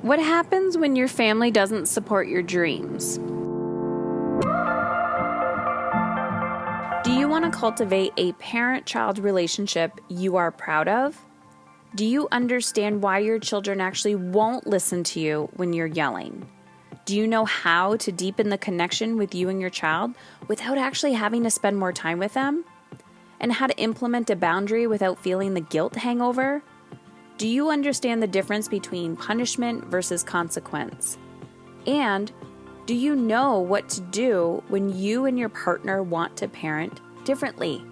What happens when your family doesn't support your dreams? Do you want to cultivate a parent-child relationship you are proud of? Do you understand why your children actually won't listen to you when you're yelling? Do you know how to deepen the connection with you and your child without actually having to spend more time with them? And how to implement a boundary without feeling the guilt hangover? Do you understand the difference between punishment versus consequence? And do you know what to do when you and your partner want to parent differently?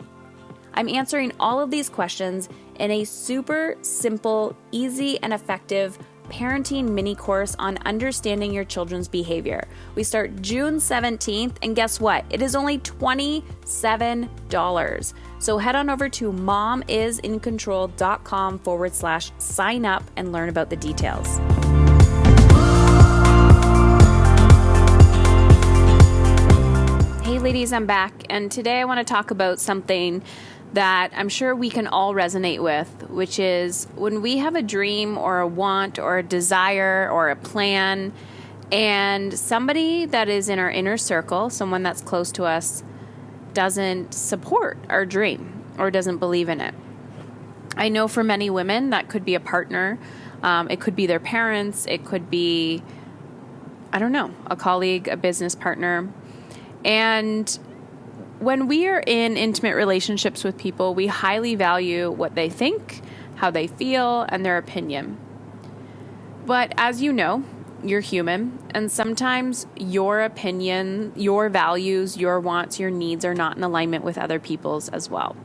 I'm answering all of these questions in a super simple, easy, and effective parenting mini course on understanding your children's behavior. We start June 17th, and guess what? It is only $27. So head on over to momisincontrol.com/sign up and learn about the details. Hey ladies, I'm back, and today I want to talk about something that I'm sure we can all resonate with, which is when we have a dream or a want or a desire or a plan, and somebody that is in our inner circle, someone that's close to us, doesn't support our dream or doesn't believe in it. I know for many women that could be a partner, it could be their parents, it could be, a colleague, a business partner. And when we are in intimate relationships with people, we highly value what they think, how they feel, and their opinion. But as you know, you're human, and sometimes your opinion, your values, your wants, your needs are not in alignment with other people's as well.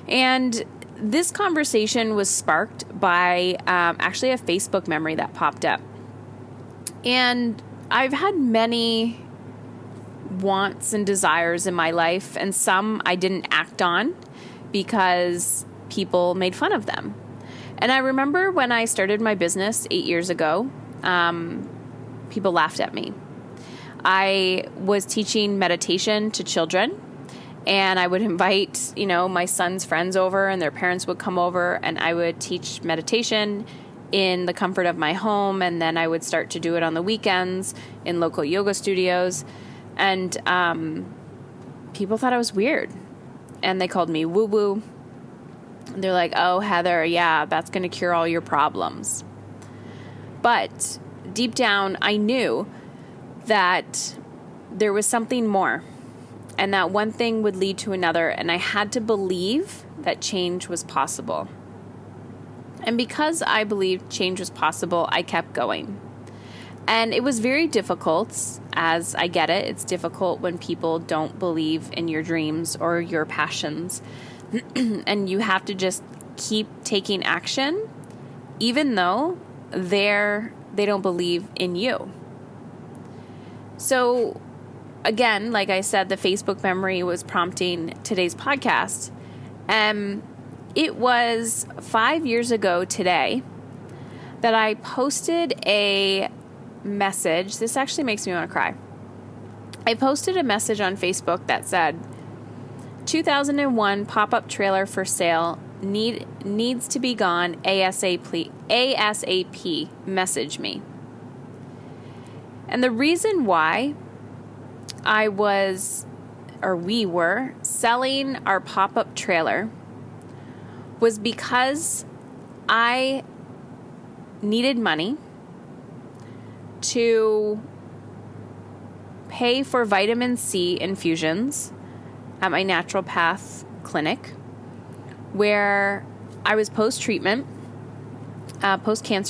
And this conversation was sparked by actually a Facebook memory that popped up. And I've had many wants and desires in my life, and some I didn't act on because people made fun of them. And I remember when I started my business 8 years ago, people laughed at me. I was teaching meditation to children, and I would invite, my son's friends over, and their parents would come over, and I would teach meditation in the comfort of my home, and then I would start to do it on the weekends in local yoga studios. And people thought I was weird, and they called me woo-woo. And they're like, oh, Heather, yeah, that's going to cure all your problems. But deep down, I knew that there was something more, and that one thing would lead to another, and I had to believe that change was possible. And because I believed change was possible, I kept going. And it was very difficult, as I get it. It's difficult when people don't believe in your dreams or your passions. And you have to just keep taking action, even though they don't believe in you. So, again, like I said, the Facebook memory was prompting today's podcast. It was 5 years ago today that I posted a message. This actually makes me want to cry. I posted a message on Facebook that said, 2001 pop-up trailer for sale needs to be gone ASAP. Message me. And the reason why we were selling our pop-up trailer was because I needed money to pay for vitamin C infusions at my naturopath clinic, where I was post-cancer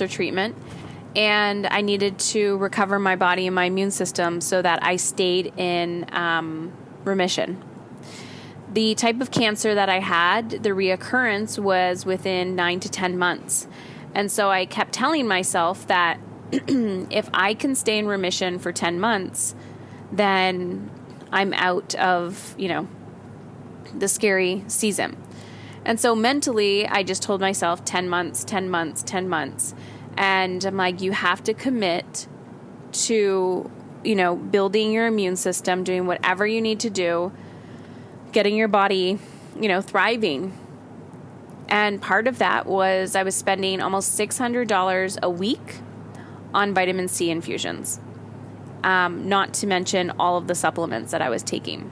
treatment, and I needed to recover my body and my immune system so that I stayed in remission. The type of cancer that I had, the reoccurrence was within 9 to 10 months. And so I kept telling myself that if I can stay in remission for 10 months, then I'm out of, the scary season. And so mentally, I just told myself 10 months, 10 months, 10 months. And I'm like, you have to commit to, building your immune system, doing whatever you need to do, getting your body, thriving. And part of that was I was spending almost $600 a week on vitamin C infusions, not to mention all of the supplements that I was taking.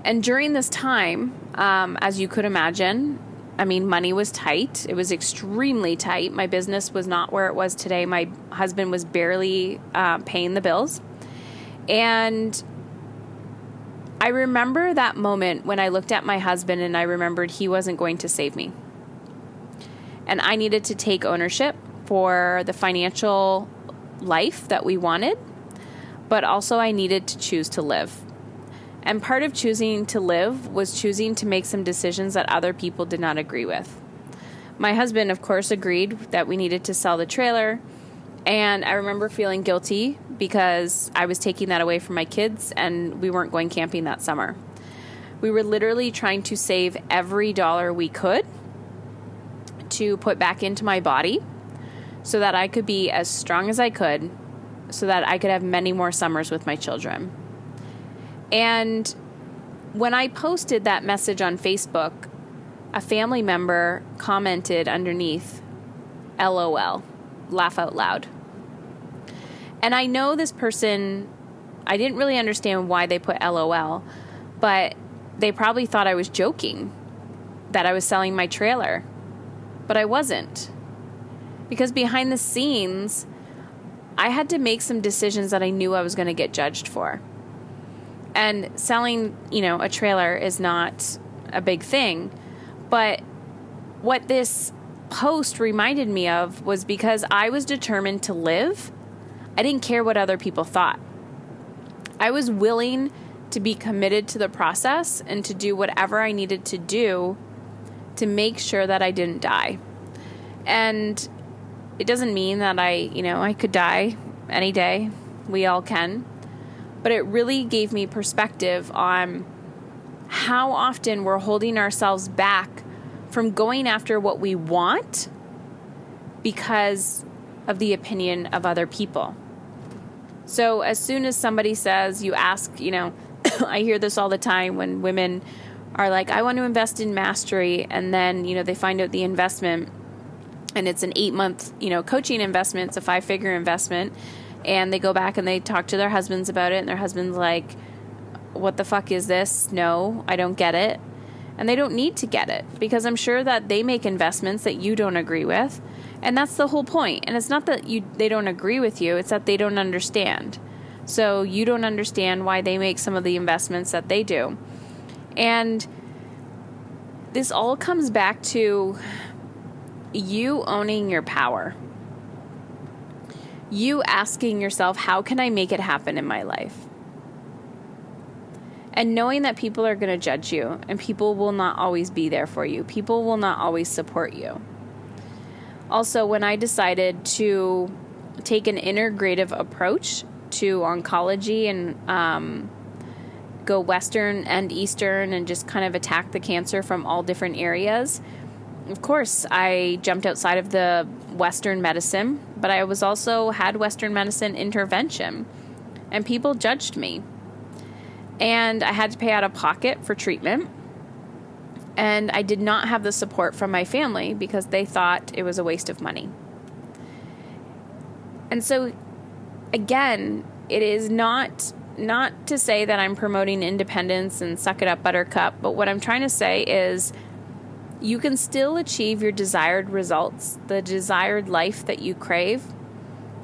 And during this time, as you could imagine, I mean, money was tight. It was extremely tight. My business was not where it was today. My husband was barely paying the bills. And I remember that moment when I looked at my husband and I remembered he wasn't going to save me. And I needed to take ownership for the financial life that we wanted, but also I needed to choose to live. And part of choosing to live was choosing to make some decisions that other people did not agree with. My husband, of course, agreed that we needed to sell the trailer. And I remember feeling guilty because I was taking that away from my kids and we weren't going camping that summer. We were literally trying to save every dollar we could to put back into my body so that I could be as strong as I could, so that I could have many more summers with my children. And when I posted that message on Facebook, a family member commented underneath, LOL, laugh out loud. And I know this person, I didn't really understand why they put LOL, but they probably thought I was joking, that I was selling my trailer. But I wasn't. Because behind the scenes, I had to make some decisions that I knew I was going to get judged for. And selling, a trailer is not a big thing. But what this post reminded me of was because I was determined to live, I didn't care what other people thought. I was willing to be committed to the process and to do whatever I needed to do to make sure that I didn't die. And it doesn't mean that I could die any day. We all can. But it really gave me perspective on how often we're holding ourselves back from going after what we want because of the opinion of other people. So as soon as somebody says, you ask, I hear this all the time when women are like, I want to invest in mastery. And then, they find out the investment and it's an 8-month, coaching investment. It's a 5-figure investment. And they go back and they talk to their husbands about it. And their husband's like, what the fuck is this? No, I don't get it. And they don't need to get it because I'm sure that they make investments that you don't agree with. And that's the whole point. And it's not that they don't agree with you. It's that they don't understand. So you don't understand why they make some of the investments that they do. And this all comes back to you owning your power. You asking yourself, how can I make it happen in my life? And knowing that people are going to judge you and people will not always be there for you. People will not always support you. Also, when I decided to take an integrative approach to oncology and go Western and Eastern and just kind of attack the cancer from all different areas, of course, I jumped outside of the Western medicine, but I was also had Western medicine intervention, and people judged me. And I had to pay out of pocket for treatment, and I did not have the support from my family because they thought it was a waste of money. And so, again, it is not to say that I'm promoting independence and suck it up, buttercup, but what I'm trying to say is you can still achieve your desired results, the desired life that you crave,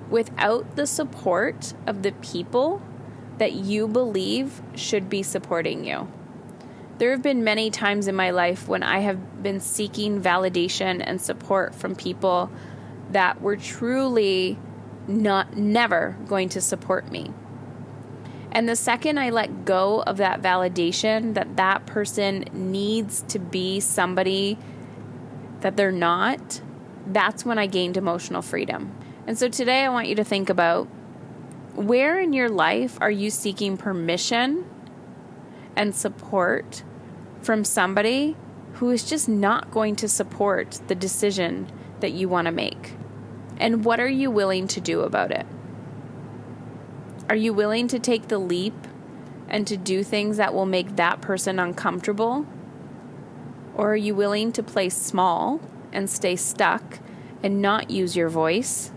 without the support of the people that you believe should be supporting you. There have been many times in my life when I have been seeking validation and support from people that were truly never going to support me. And the second I let go of that validation that person needs to be somebody that they're not, that's when I gained emotional freedom. And so today I want you to think about, where in your life are you seeking permission and support from somebody who is just not going to support the decision that you want to make? And what are you willing to do about it? Are you willing to take the leap and to do things that will make that person uncomfortable? Or are you willing to play small and stay stuck and not use your voice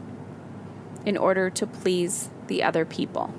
in order to please the other people.